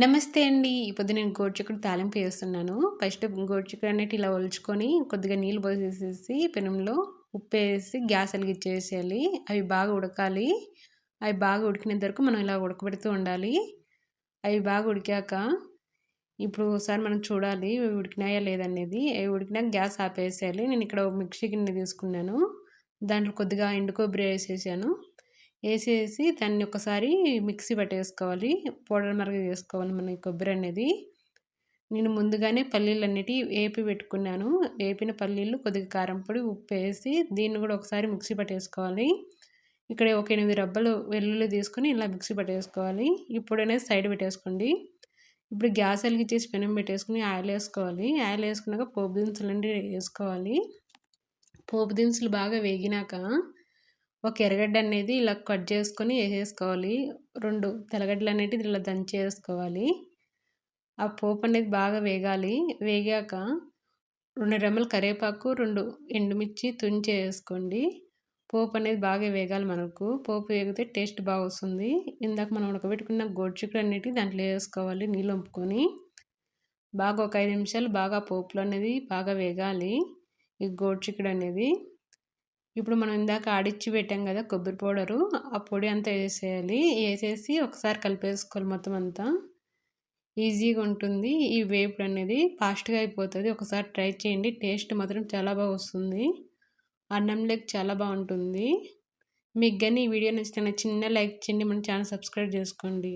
నమస్తే అండి. ఇప్పుడు నేను గోరుచిక్కుడు తాలింపు చేస్తున్నాను. ఫస్ట్ గోరుచిక్కుడు అన్నిటి ఇలా ఒలుచుకొని కొద్దిగా నీళ్ళు పోసేసేసి పెనంలో ఉప్పేసి గ్యాస్ వెలిగించేసేయాలి. అవి బాగా ఉడకాలి. అవి బాగా ఉడికినంత వరకు మనం ఇలా ఉడకబెడుతూ ఉండాలి. అవి బాగా ఉడికాక ఇప్పుడు ఒకసారి మనం చూడాలి ఇవి ఉడికినాయా లేదనేది. అవి ఉడికినాక గ్యాస్ ఆపేసేయాలి. నేను ఇక్కడ ఒక మిక్సీ గిన్నె తీసుకున్నాను. దాంట్లో కొద్దిగా ఎండు కొబ్బరి వేసేసాను. వేసేసి దాన్ని ఒకసారి మిక్సీ పట్టేసుకోవాలి. పౌడర్ మరగ చేసుకోవాలి మన కొబ్బరి అనేది. నేను ముందుగానే పల్లీలన్నిటి వేపి పెట్టుకున్నాను. వేపిన పల్లీలు కొద్దిగా కారం పొడి ఉప్పు వేసి దీన్ని కూడా ఒకసారి మిక్సీ పట్టేసుకోవాలి. ఇక్కడ ఒక 8 రబ్బలు వెల్లుల్లి తీసుకొని ఇలా మిక్సీ పట్టేసుకోవాలి. ఇప్పుడు అనేది సైడ్ పెట్టేసుకోండి. ఇప్పుడు గ్యాస్ వెలిగించేసి పెనం పెట్టేసుకుని ఆయిల్ వేసుకోవాలి. ఆయిల్ వేసుకున్నాక పోపు దినుసులు అన్నీ వేసుకోవాలి. పోపు దినుసులు బాగా వేగినాక ఒక ఎర్రగడ్డ అనేది ఇలా కట్ చేసుకొని వేసేసుకోవాలి. 2 తెల్లగడ్డలు అనేటివి ఇలా దంచేసుకోవాలి. ఆ పోపు అనేది బాగా వేగాలి. వేగాక 2 రెమ్మలు కరివేపాకు 2 ఎండుమిర్చి తుంచి వేసుకోండి. పోపు అనేది బాగా వేగాలి మనకు. పోపు వేగితే టేస్ట్ బాగా వస్తుంది. ఇందాక మనం ఉడకబెట్టుకున్న గోరుచిక్కుడు అన్నిటివి దాంట్లో వేసుకోవాలి నీళ్ళు వంపుకొని. బాగా ఒక 5 నిమిషాలు బాగా పోపులో అనేది బాగా వేగాలి ఈ గోరుచిక్కుడు అనేది. ఇప్పుడు మనం ఇందాక ఆడిచ్చి పెట్టాం కదా కొబ్బరి పౌడరు, ఆ పొడి అంతా వేసేయాలి. వేసేసి ఒకసారి కలిపేసుకోవాలి మొత్తం అంతా. ఈజీగా ఉంటుంది ఈ వేపుడు అనేది, ఫాస్ట్గా అయిపోతుంది. ఒకసారి ట్రై చేయండి. టేస్ట్ మాత్రం చాలా బాగా వస్తుంది. అన్నంలోకి చాలా బాగుంటుంది. మీకు కానీ ఈ వీడియో నచ్చితే చిన్న లైక్ చేయండి. మన ఛానల్ సబ్స్క్రైబ్ చేసుకోండి.